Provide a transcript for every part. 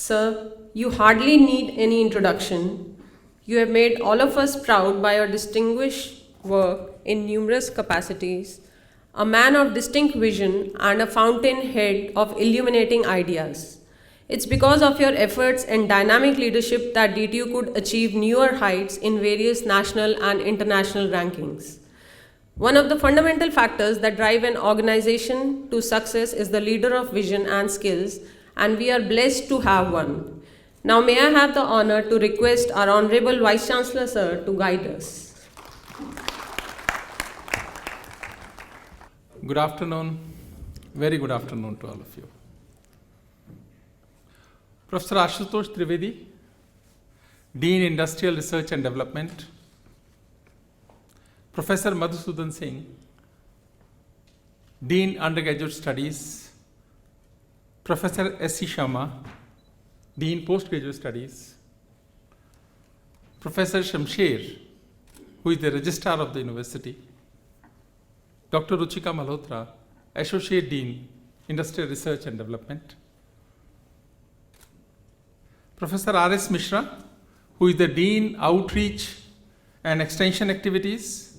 Sir, you hardly need any introduction. You have made all of us proud by your distinguished work in numerous capacities, a man of distinct vision and a fountainhead of illuminating ideas. It's because of your efforts and dynamic leadership that DTU could achieve newer heights in various national and international rankings. One of the fundamental factors that drive an organization to success is the leader of vision and skills, and we are blessed to have one. Now, may I have the honor to request our Honorable Vice Chancellor, sir, to guide us. Good afternoon, very good afternoon to all of you. Professor Ashutosh Trivedi, Dean Industrial Research and Development, Professor Madhusudan Singh, Dean Undergraduate Studies, Professor S.C. Sharma, Dean Postgraduate Studies, Professor Shamsher, who is the Registrar of the University, Dr. Ruchika Malhotra, Associate Dean, Industrial Research and Development, Professor R.S. Mishra, who is the Dean Outreach and Extension Activities,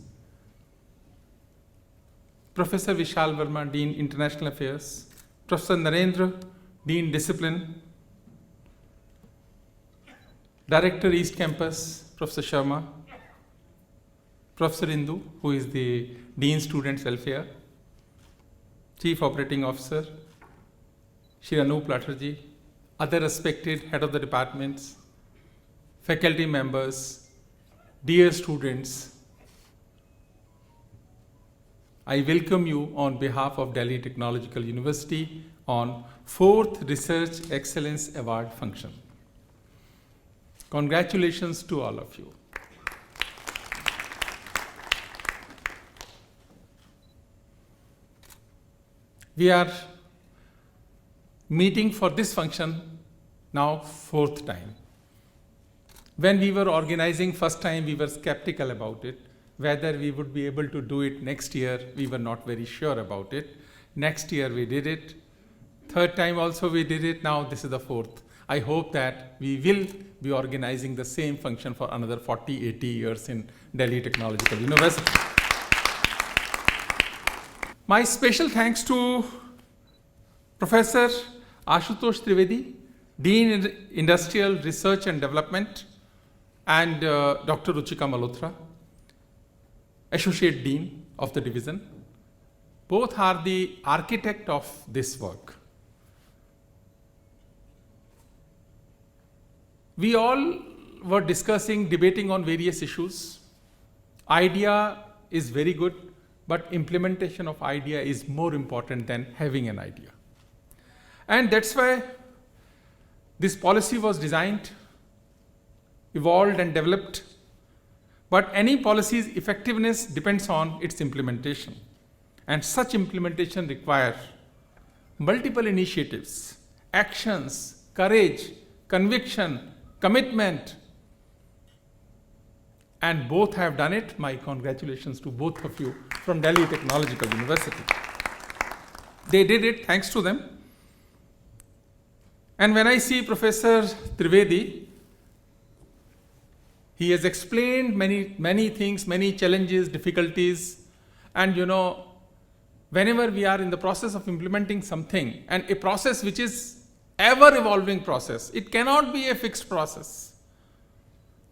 Professor Vishal Verma, Dean International Affairs, Professor Narendra, Dean Discipline, Director East Campus, Professor Sharma, Professor Indu, who is the Dean Students Welfare, Chief Operating Officer, Shri Anup Latharji, other respected head of the departments, faculty members, dear students, I welcome you on behalf of Delhi Technological University on 4th Research Excellence Award function. Congratulations to all of you. We are meeting for this function now 4th time. When we were organizing first time, we were skeptical about it. Whether we would be able to do it next year, we were not very sure about it. Next year we did it. 3rd time also we did it. Now this is the 4th. I hope that we will be organizing the same function for another 40, 80 years in Delhi Technological University. My special thanks to Professor Ashutosh Trivedi, Dean in Industrial Research and Development, and Dr. Ruchika Malhotra, Associate Dean of the division. Both are the architect of this work. We all were discussing, debating on various issues. Idea is very good, but implementation of idea is more important than having an idea. And that's why this policy was designed, evolved and developed. But any policy's effectiveness depends on its implementation. And such implementation requires multiple initiatives, actions, courage, conviction, commitment. And both have done it. My congratulations to both of you from Delhi Technological University. They did it, thanks to them. And when I see Professor Trivedi, he has explained many things, many challenges, difficulties. And whenever we are in the process of implementing something, and a process which is ever-evolving process, it cannot be a fixed process.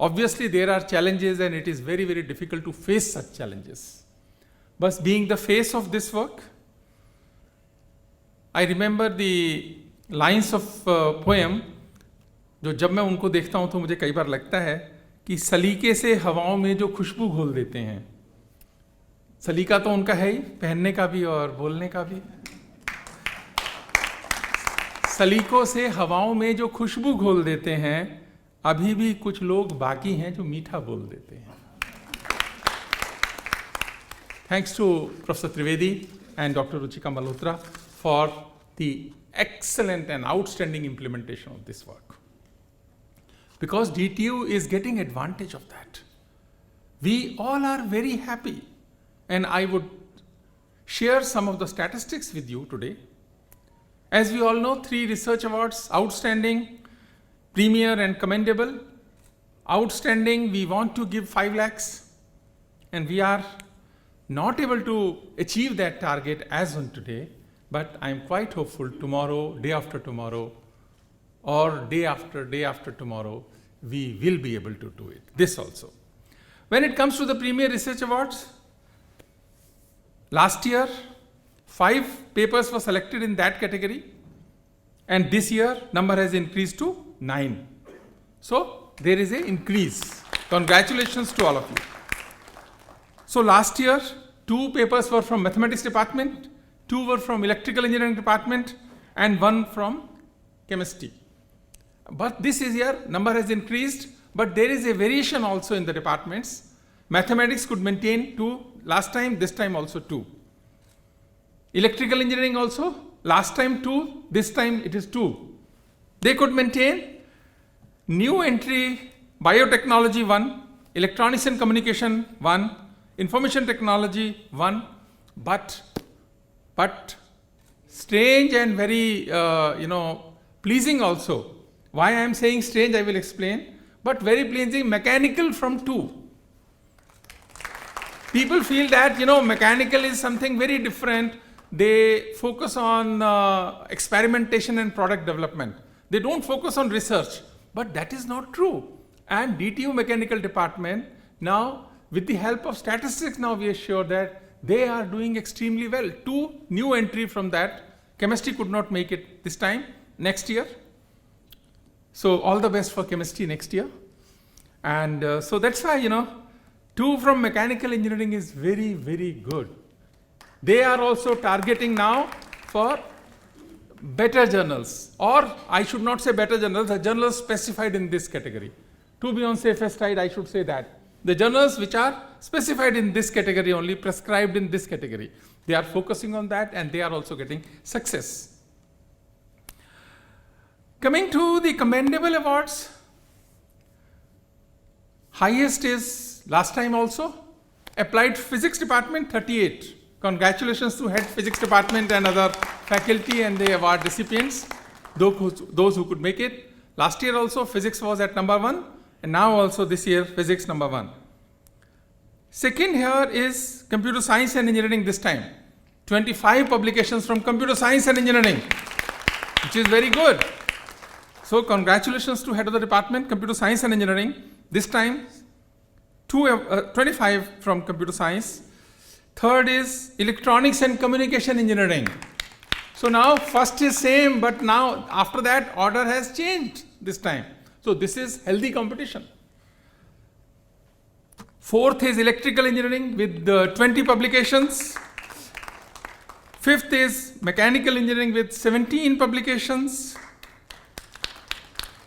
Obviously, there are challenges and it is very, very difficult to face such challenges. But being the face of this work, I remember the lines of poem, जो जब मैं उनको देखता हूँ तो मुझे कई बार लगता है कि सलीके से हवाओं में जो खुशबू घोल देते हैं। सलीका तो उनका है ही, पहनने का भी और बोलने का भी। सलीकों से हवाओं में जो खुशबू घोल देते हैं, अभी भी कुछ लोग बाकी हैं जो मीठा बोल देते हैं। Thanks to Professor Trivedi and Dr. Ruchika Malhotra for the excellent and outstanding implementation of this work. Because DTU is getting advantage of that. We all are very happy. And I would share some of the statistics with you today. As we all know, 3 research awards, outstanding, premier and commendable. Outstanding, we want to give 5 lakhs, and we are not able to achieve that target as on today, but I am quite hopeful tomorrow, day after tomorrow, or day after tomorrow, we will be able to do it. This also. When it comes to the Premier Research Awards, last year, 5 papers were selected in that category, and this year, number has increased to 9. So, there is an increase. Congratulations to all of you. So, last year, 2 papers were from Mathematics Department, 2 were from Electrical Engineering Department, and 1 from Chemistry. But this year, number has increased, but there is a variation also in the departments. Mathematics could maintain 2 last time, this time also 2. Electrical Engineering also, last time 2, this time it is 2. They could maintain. New entry, Biotechnology 1, Electronics and Communication 1, Information Technology 1, but strange and very pleasing also. Why I am saying strange, I will explain, but very pleasing, mechanical from 2. People feel that mechanical is something very different. They focus on experimentation and product development. They don't focus on research. But that is not true. And DTU Mechanical Department, now with the help of statistics, now we are sure that they are doing extremely well. 2 new entry from that. Chemistry could not make it this time, next year. So all the best for chemistry next year. And so that's why, 2 from mechanical engineering is very, very good. They are also targeting now for better journals, or I should not say better journals, the journals specified in this category. To be on safest side, I should say that. The journals which are specified in this category only, prescribed in this category, they are focusing on that and they are also getting success. Coming to the commendable awards, highest is last time also, Applied Physics Department 38. Congratulations to Head Physics Department and other faculty and the award recipients, those who could make it. Last year also Physics was at number 1, and now also this year Physics number 1. Second here is Computer Science and Engineering this time. 25 publications from Computer Science and Engineering, which is very good. So congratulations to Head of the Department, Computer Science and Engineering. This time 25 from Computer Science. Third is Electronics and Communication Engineering. So now first is same, but now after that order has changed this time. So this is healthy competition. Fourth is Electrical Engineering with 20 publications. Fifth is Mechanical Engineering with 17 publications.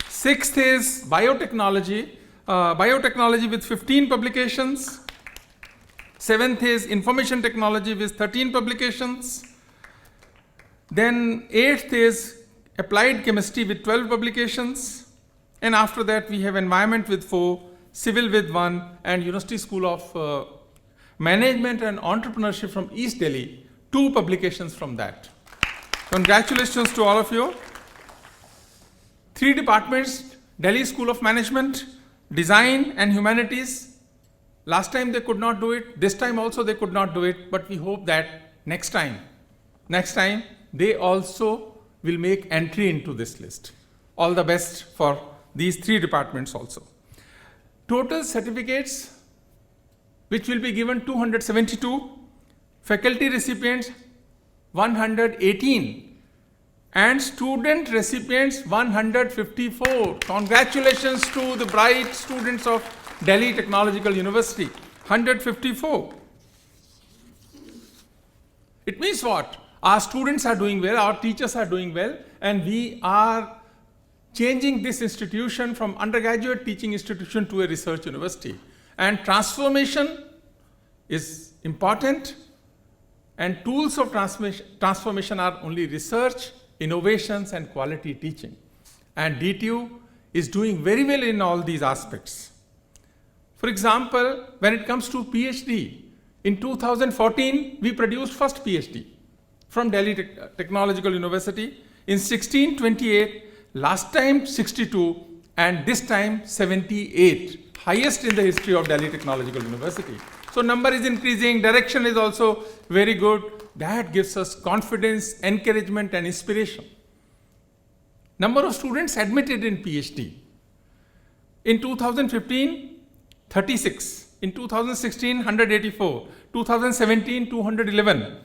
Sixth is Biotechnology with 15 publications. Seventh is Information Technology with 13 publications. Then 8th is Applied Chemistry with 12 publications. And after that we have Environment with 4, Civil with 1, and University School of Management and Entrepreneurship from East Delhi, 2 publications from that. Congratulations to all of you. 3 departments, Delhi School of Management, Design and Humanities. Last time they could not do it, this time also they could not do it, but we hope that next time they also will make entry into this list. All the best for these 3 departments also. Total certificates which will be given 272, faculty recipients 118, and student recipients 154. Congratulations to the bright students of Delhi Technological University, 154. It means what? Our students are doing well, our teachers are doing well, and we are changing this institution from undergraduate teaching institution to a research university. And transformation is important, and tools of transformation are only research, innovations, and quality teaching. And DTU is doing very well in all these aspects. For example, when it comes to PhD, in 2014, we produced first PhD from Delhi Technological University. In 1628, last time 62, and this time 78, highest in the history of Delhi Technological University. So number is increasing, direction is also very good. That gives us confidence, encouragement and inspiration. Number of students admitted in PhD. In 2015, 36. In 2016, 184. 2017, 211.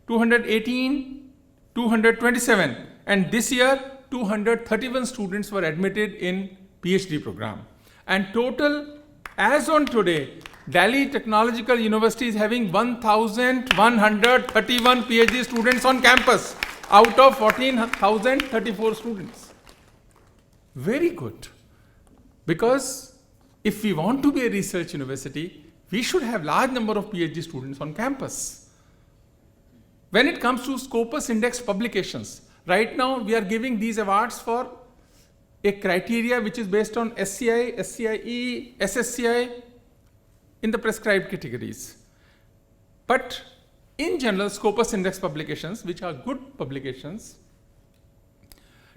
218, 227. And this year, 231 students were admitted in PhD program. And total, as on today, Delhi Technological University is having 1,131 PhD students on campus out of 14,034 students. Very good. Because if we want to be a research university, we should have large number of PhD students on campus. When it comes to Scopus Index publications, right now we are giving these awards for a criteria which is based on SCI, SCIE, SSCI in the prescribed categories. But in general, Scopus Index publications, which are good publications,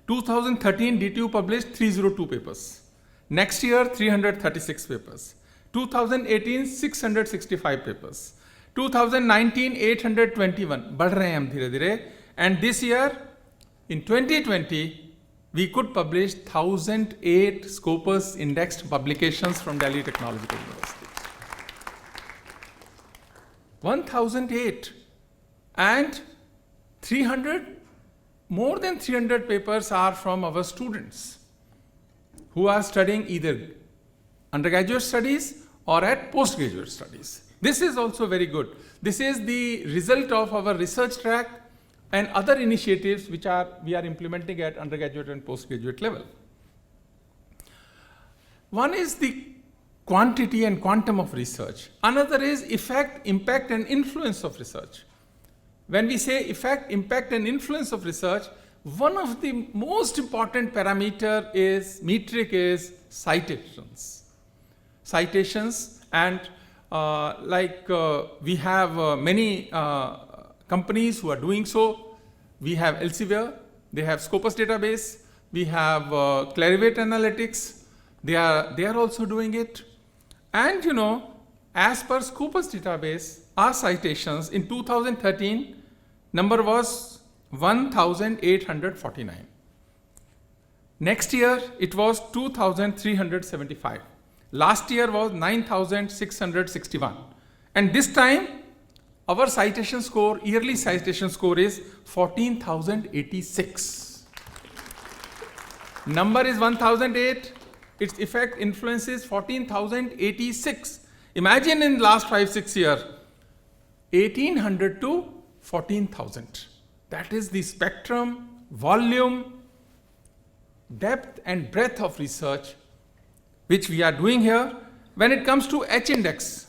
2013 DTU published 302 papers. Next year, 336 papers. 2018, 665 papers. 2019, 821. बढ़ रहे हैं हम धीरे धीरे. And this year, in 2020, we could publish 1,008 Scopus indexed publications from Delhi Technological University. 1,008. And 300, more than 300 papers are from our students who are studying either undergraduate studies or at postgraduate studies. This is also very good. This is the result of our research track and other initiatives which we are implementing at undergraduate and postgraduate level. One is the quantity and quantum of research. Another is effect, impact and influence of research. When we say effect, impact and influence of research, one of the most important parameter is, metric is citations. Citations and we have many companies who are doing so. We have Elsevier, they have Scopus database, we have Clarivate Analytics, they are also doing it. And you know, as per Scopus database, our citations in 2013, number was 1,849. Next year, it was 2,375. Last year was 9,661. And this time, our citation score, yearly citation score is 14,086. Number is 1,008. Its effect influence is 14,086. Imagine in last 5-6 years, 1,800 to 14,000. That is the spectrum, volume, depth and breadth of research which we are doing here. When it comes to H-index,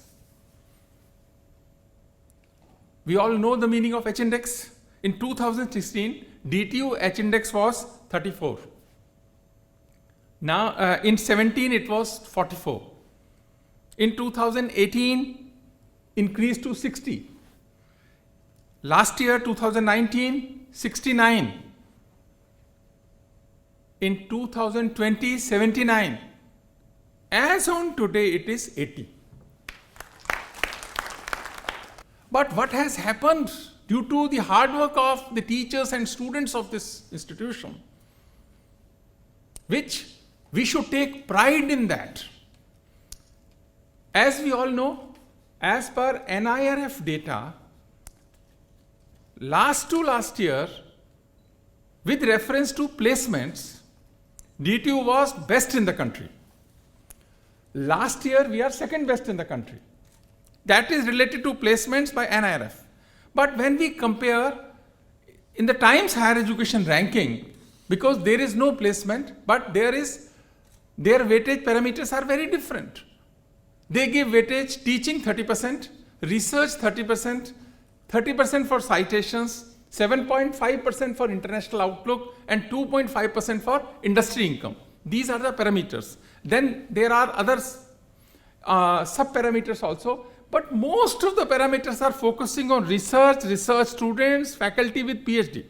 we all know the meaning of H-index. In 2016, DTU H-index was 34. Now, in 17, it was 44. In 2018, increased to 60. Last year, 2019, 69. In 2020, 79. As on today, it is 80. But what has happened due to the hard work of the teachers and students of this institution, which we should take pride in that. As we all know, as per NIRF data, last year, with reference to placements, DTU was best in the country. Last year, we are second best in the country. That is related to placements by NIRF. But when we compare in the Times Higher Education ranking, because there is no placement, but their weightage parameters are very different. They give weightage teaching 30%, research 30%, 30% for citations, 7.5% for international outlook, and 2.5% for industry income. These are the parameters. Then there are other sub-parameters also, but most of the parameters are focusing on research students, faculty with PhD.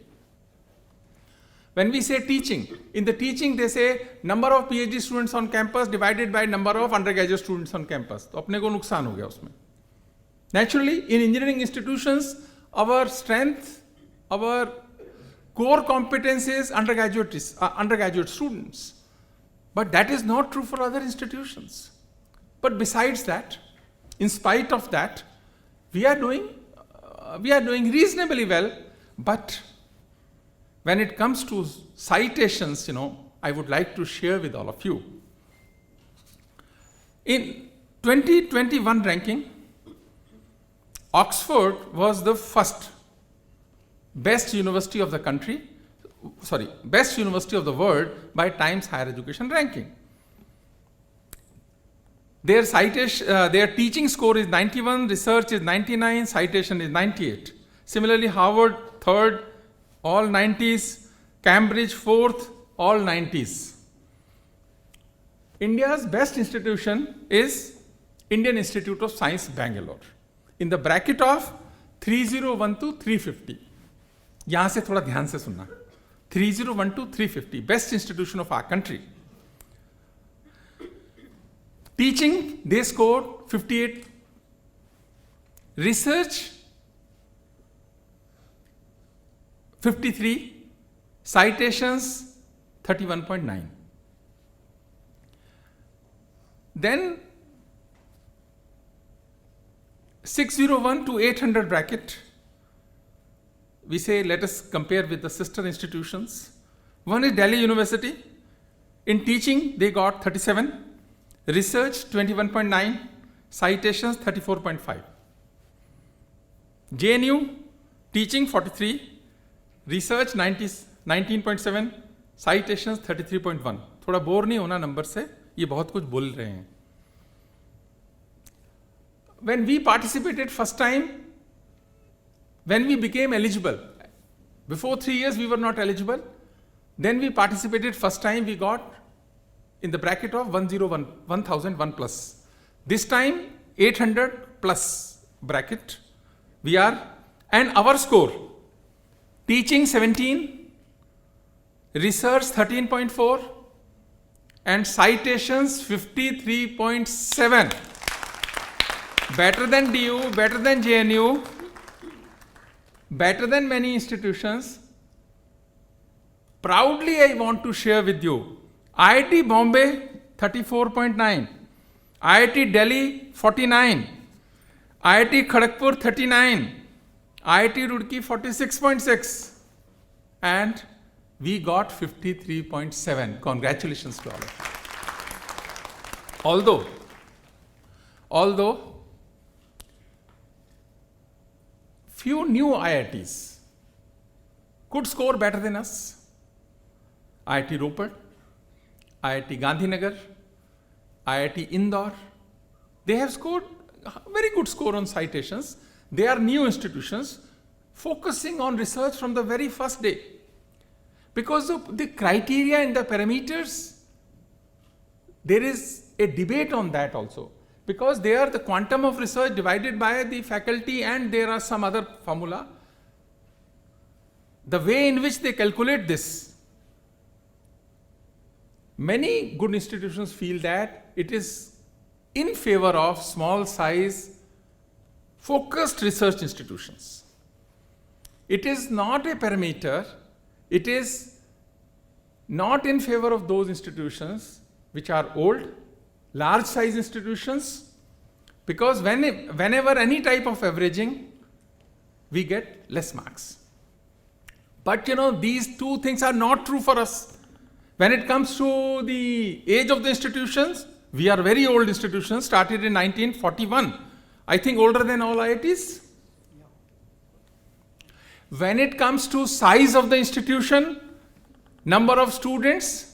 When we say teaching, in the teaching they say number of PhD students on campus divided by number of undergraduate students on campus. तो अपने को नुकसान हो गया उसमें. Naturally, in engineering institutions, our strength, our core competence is undergraduate students. But that is not true for other institutions. But besides that, in spite of that, we are doing reasonably well. But when it comes to citations, I would like to share with all of you. In 2021 ranking, Oxford was the first best university of the world by Times Higher Education ranking. Their teaching score is 91, research is 99, citation is 98. Similarly, Harvard, third, all 90s, Cambridge, fourth, all 90s. India's best institution is Indian Institute of Science, Bangalore, in the bracket of 301 to 350. यहाँ से थोड़ा ध्यान से सुनना. 301 to 350, best institution of our country. Teaching, they scored 58. Research, 53. Citations, 31.9. Then 601 to 800 bracket, we say let us compare with the sister institutions. One is Delhi University. In teaching, they got 37. Research, 21.9. Citations, 34.5. JNU, teaching, 43. Research, 19.7. Citations, 33.1. थोड़ा bore नहीं होना number से, ये बहुत कुछ बोल रहे हैं. When we participated first time, when we became eligible, before 3 years we were not eligible, then we participated first time, we got in the bracket of 1001 plus. This time 800 plus bracket we are, and our score, teaching 17, research 13.4, and citations 53.7. Better than DU, better than JNU, better than many institutions. Proudly I want to share with you, IIT Bombay 34.9, IIT Delhi 49, IIT Kharagpur 39, IIT Roorkee 46.6, and we got 53.7. Congratulations to all of you. Although few new IITs could score better than us. IIT Ropar, IIT Gandhinagar, IIT Indore, they have scored a very good score on citations. They are new institutions focusing on research from the very first day. Because of the criteria and the parameters, there is a debate on that also. Because they are the quantum of research divided by the faculty, and there are some other formula. The way in which they calculate this, many good institutions feel that it is in favor of small size, focused research institutions. It is not a parameter, it is not in favor of those institutions which are old, large size institutions, because whenever any type of averaging, we get less marks. But these two things are not true for us. When it comes to the age of the institutions, we are very old institutions, started in 1941. I think older than all IITs. When it comes to size of the institution, number of students,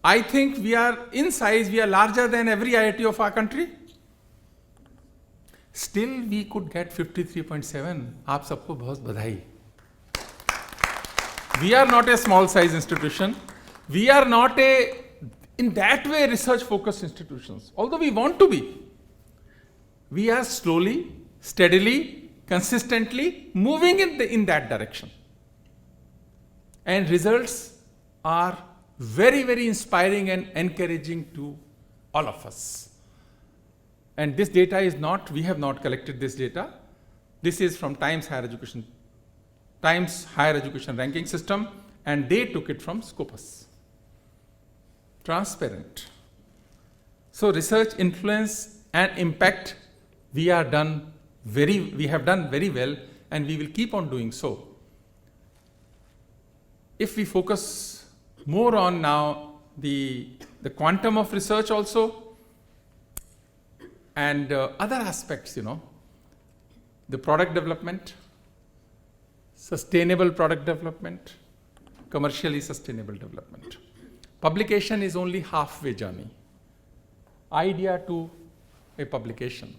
I think we are in size, we are larger than every IIT of our country. Still we could get 53.7. आप सबको बहुत बधाई. We are not a small size institution. We are not in that way research focused institutions. Although we want to be. We are slowly, steadily, consistently moving in that direction. and results are very, very inspiring and encouraging to all of us. And this data is not, we have not collected this data. This is from Times Higher Education ranking system, and they took it from Scopus. Transparent. So research influence and impact, we have done very well, and we will keep on doing so. If we focus more on now the quantum of research also, and other aspects, the product development, sustainable product development, commercially sustainable development. Publication is only halfway journey. Idea to a publication.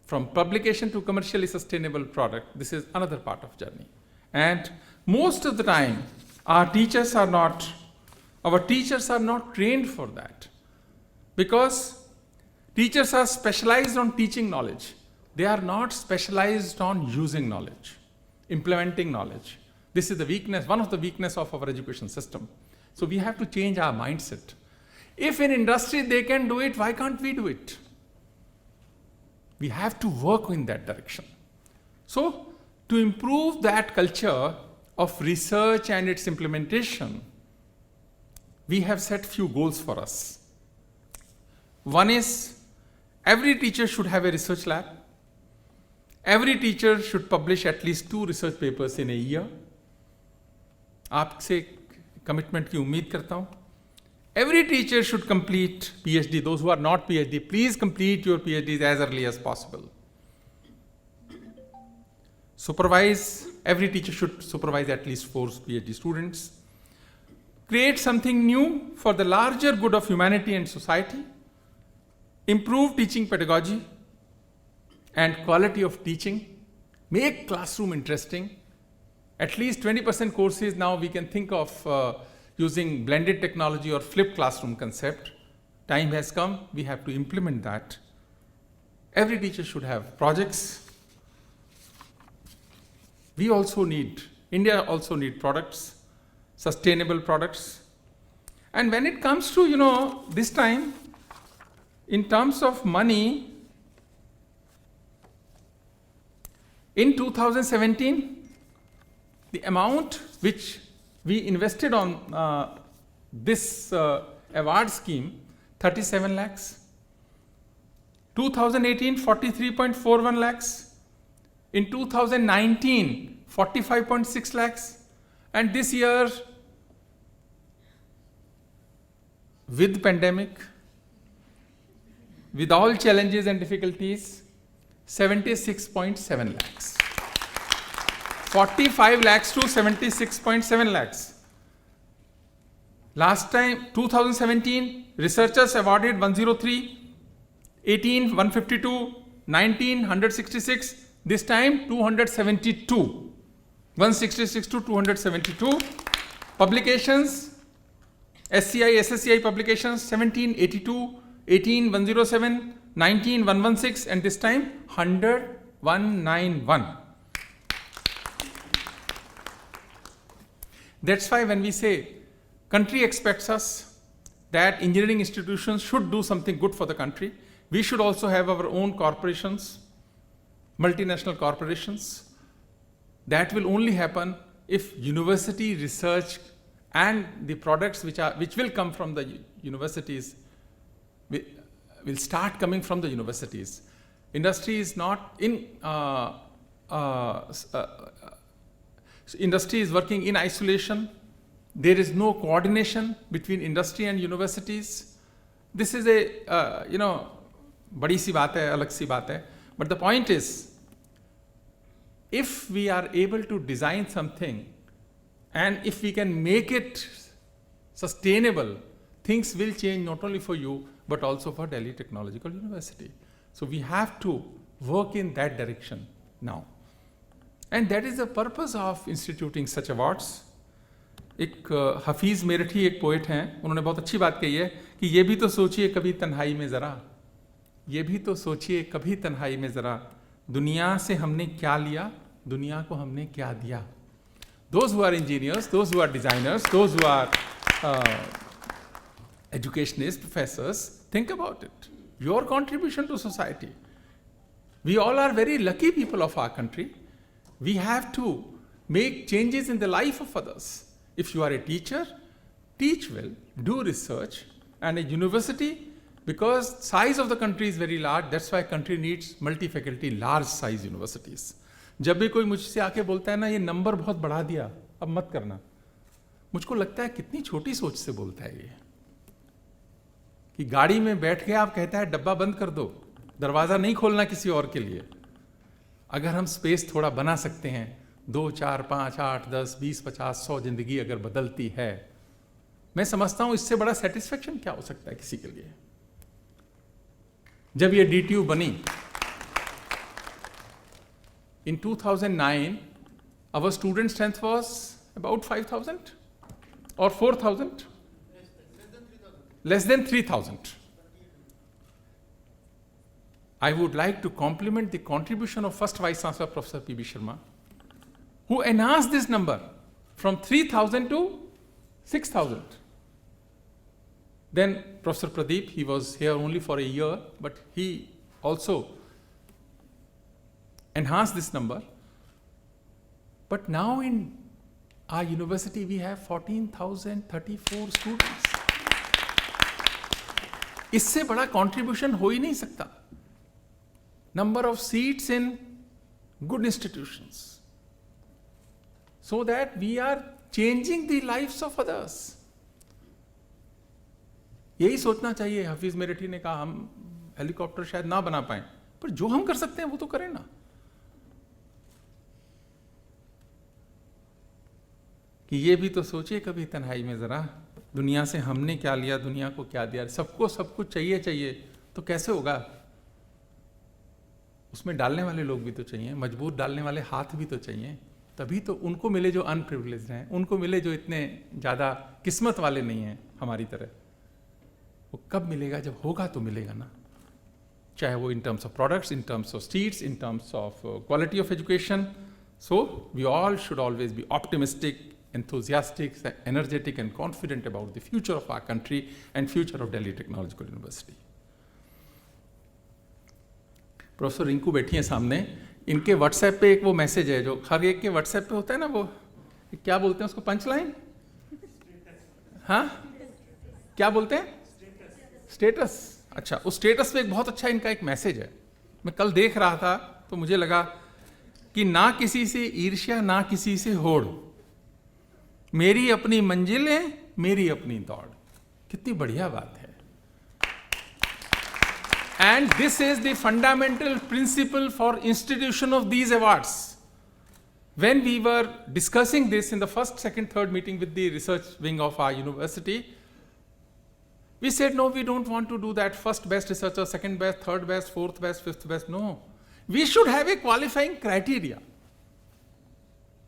From publication to commercially sustainable product, this is another part of journey. And most of the time, our teachers are not trained for that, because teachers are specialized on teaching knowledge. They are not specialized on using knowledge, implementing knowledge. This is the weakness, one of the weaknesses of our education system. So we have to change our mindset. If in industry they can do it, why can't we do it? We have to work in that direction. So to improve that culture of research and its implementation, we have set few goals for us. One is, every teacher should have a research lab. Every teacher should publish at least 2 research papers in a year. आपसे commitment की उम्मीद करता हूँ. Every teacher should complete PhD. Those who are not PhD, please complete your PhDs as early as possible. Every teacher should supervise at least 4 PhD students. Create something new for the larger good of humanity and society. Improve teaching pedagogy and quality of teaching. Make classroom interesting. At least 20% courses now we can think of using blended technology or flipped classroom concept. Time has come, we have to implement that. Every teacher should have projects. India also need products, sustainable products. And when it comes to, this time, in terms of money, in 2017, the amount which we invested on this award scheme, 37 lakhs. 2018, 43.41 lakhs. In 2019, 45.6 lakhs. And this year, with pandemic, with all challenges and difficulties, 76.7 lakhs. 45 lakhs to 76.7 lakhs. Last time, 2017, researchers awarded 103, 18, 152, 19, 166, this time 272. 166 to 272. Publications, SCI, SSCI publications, 17, 82, 18, 107, 19, 116, and this time 100, 191. That's why when we say country expects us that engineering institutions should do something good for the country, we should also have our own corporations, multinational corporations. That will only happen if university research and the products which will come from the universities will start coming from the universities. Industry is not in industry is working in isolation. There is no coordination between industry and universities. This is a बड़ी सी बात है, अलग सी बात है. But the point is, if we are able to design something and if we can make it sustainable, things will change not only for you but also for Delhi Technological University. So we have to work in that direction now. And that is the purpose of instituting such awards. एक हफीज़ मेरठी एक poet हैं, उन्होंने बहुत अच्छी बात कही है कि ये भी तो सोचिए कभी तन्हाई में ज़रा, ये भी तो सोचिए कभी तन्हाई में ज़रा, दुनिया से हमने क्या लिया, दुनिया को हमने क्या दिया. those who are engineers, those who are designers, those who are educationists, professors, think about it. Your contribution to society. We all are very lucky people of our country. We have to make changes in the life of others. If you are a teacher, teach well, do research, and a university, because size of the country is very large, that's why country needs multi-faculty, large size universities. जब भी कोई मुझसे आके बोलता है ना ये number बहुत बढ़ा दिया, अब मत करना, मुझको लगता है कितनी छोटी सोच से बोलता है ये, कि गाड़ी में बैठ के आप कहता है डब्बा बंद कर दो, दरवाजा नहीं खोलना किसी और के लिए। अगर हम स्पेस थोड़ा बना सकते हैं, 2, 4, 5, 8, 10, 20, 50, 100 जिंदगी अगर बदलती है, मैं समझता हूं इससे बड़ा सेटिस्फेक्शन क्या हो सकता है किसी के लिए। जब ये DTU बनी in 2009, our student strength was about 5,000 or 4,000, less than 3,000. I would like to compliment the contribution of first Vice Chancellor Professor P.B. Sharma, who enhanced this number from 3,000 to 6,000. Then Professor Pradeep, he was here only for a year, but he also enhanced this number. But now in our university we have 14,034 students. इससे बड़ा contribution हो ही नहीं सकता. Number of seats in good institutions, so that we are changing the lives of others. यही सोचना चाहिए। हफीज मेरठी ने कहा हम हेलीकॉप्टर शायद ना बना पाए, पर जो हम कर सकते हैं वो तो करें ना। कि ये भी तो सोचिए कभी तन्हाई में जरा, दुनिया से हमने क्या लिया, दुनिया को क्या दिया। सबको सब कुछ चाहिए तो कैसे होगा? उसमें डालने वाले लोग भी तो चाहिए, मजबूत डालने वाले हाथ भी तो चाहिए, तभी तो उनको मिले जो अनप्रिविलेज्ड हैं, उनको मिले जो इतने ज़्यादा किस्मत वाले नहीं हैं हमारी तरह। वो कब मिलेगा? जब होगा तो मिलेगा ना, चाहे वो in terms of products, in terms of seats, in terms of quality of education. So we all should always be optimistic, enthusiastic, energetic and confident about the future of our country and future of Delhi Technological University. Professor Rinku बैठी हैं सामने, इनके WhatsApp पे एक वो message है जो हर एक के व्हाट्सएप पे होता है ना, वो क्या बोलते हैं उसको, पंच लाइन? हाँ, क्या बोलते हैं? स्टेटस। अच्छा, उस स्टेटस पे एक बहुत अच्छा इनका एक मैसेज है। मैं कल देख रहा था तो मुझे लगा कि ना किसी से ईर्ष्या, ना किसी से होड़, मेरी अपनी मंजिलें, मेरी अपनी दौड़। कितनी बढ़िया बात है। And this is the fundamental principle for institution of these awards. When we were discussing this in the first, second, third meeting with the research wing of our university, we said, no, we don't want to do that first best researcher, second best, third best, fourth best, fifth best. No. We should have a qualifying criteria.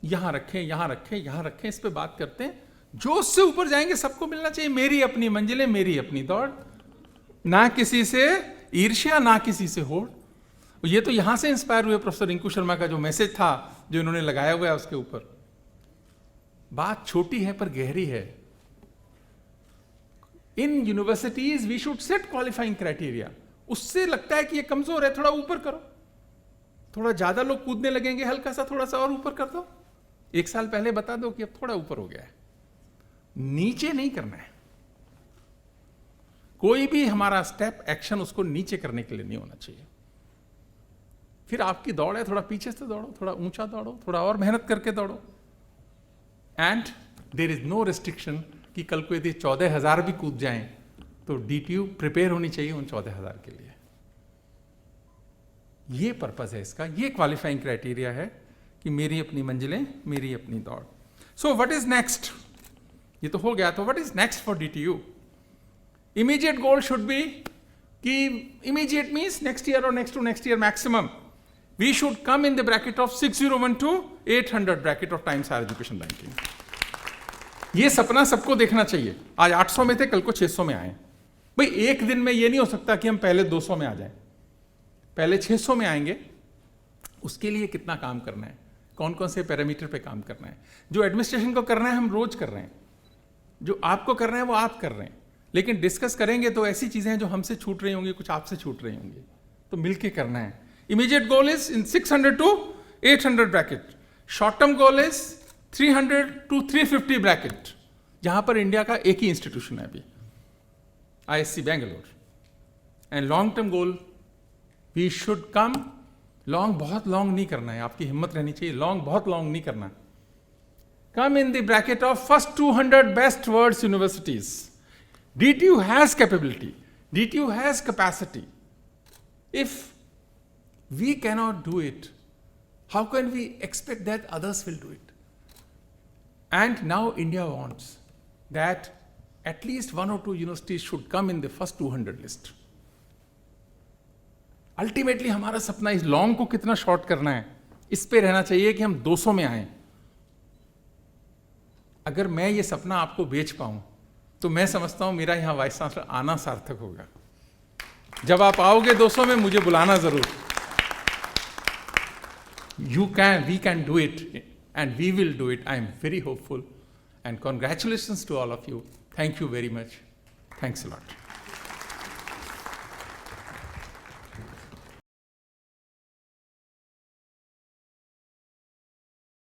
यहां रखें, यहां रखें, यहां रखें, इस पे बात करते हैं। जो उससे ऊपर जाएंगे सबको मिलना चाहिए। मेरी अपनी मंजिलें, मेरी अपनी दौड़, ना किसी से ईर्ष्या, ना किसी से होड़। ये तो यहां से इंस्पायर हुए प्रोफेसर रिंकू शर्मा का जो मैसेज था, जो इन्होंने लगाया हुआ है उसके ऊपर। बात छोटी है पर गहरी है। In universities we should set qualifying criteria. उससे लगता है कि ये कमजोर है, थोड़ा ऊपर करो। थोड़ा ज्यादा लोग कूदने लगेंगे, हल्का सा थोड़ा सा और ऊपर कर दो। एक साल पहले बता दो कि अब थोड़ा ऊपर हो गया है। नीचे नहीं करना है। कोई भी हमारा स्टेप, एक्शन उसको नीचे करने के लिए नहीं होना चाहिए। फिर आपकी दौड़ है, थोड़ा पीछे से दौड़ो, थोड़ा ऊंचा दौड़ो, थोड़ा और मेहनत करके दौड़ो। And there is no restriction कि कल को यदि 14,000 भी कूद जाएं तो DTU प्रिपेयर होनी चाहिए उन 14,000 के लिए। ये पर्पस है इसका, ये क्वालिफाइंग क्राइटेरिया है कि मेरी अपनी मंजिलें, मेरी अपनी दौड़। So what is next? ये तो हो गया, तो what is next for DTU? Immediate goal should be कि इमीडिएट मीन्स नेक्स्ट ईयर और next to next year maximum we should come in the bracket of 601 to 800 bracket of Times Higher Education ranking. ये सपना सबको देखना चाहिए। आज 800 में थे, कल को 600 में आए। भाई एक दिन में ये नहीं हो सकता कि हम पहले 200 में आ जाएं, पहले 600 में आएंगे। उसके लिए कितना काम करना है? कौन कौन से पैरामीटर पे काम करना है। जो एडमिनिस्ट्रेशन को करना है हम रोज कर रहे हैं, जो आपको करना है वो आप कर रहे हैं, लेकिन डिस्कस करेंगे तो ऐसी चीजें हैं जो हमसे छूट रही होंगी, कुछ आपसे छूट रही होंगी, तो मिलके करना है। Immediate goal is in 600 to 800 bracket, short term goal is 300 to 350 bracket, जहां पर इंडिया का एक ही इंस्टीट्यूशन है अभी, ISC Bangalore. And long term goal we should come, long बहुत लॉन्ग नहीं करना है, आपकी हिम्मत रहनी चाहिए, लॉन्ग बहुत लॉन्ग नहीं करना, come in the bracket of first 200 best world's universities. DTU has capability, DTU has capacity. If we cannot do it, how can we expect that others will do it? And now India wants that at least 1 or 2 universities should come in the first 200 list. Ultimately हमारा सपना इस long को कितना short करना है, इस पे रहना चाहिए कि हम 200 में आए। अगर मैं ये सपना आपको बेच पाऊं तो मैं समझता हूं मेरा यहां वाइस चांसलर आना सार्थक होगा। जब आप आओगे 200 में मुझे बुलाना जरूर। We can do it and we will do it. I am very hopeful and congratulations to all of you. Thank you very much. Thanks a lot.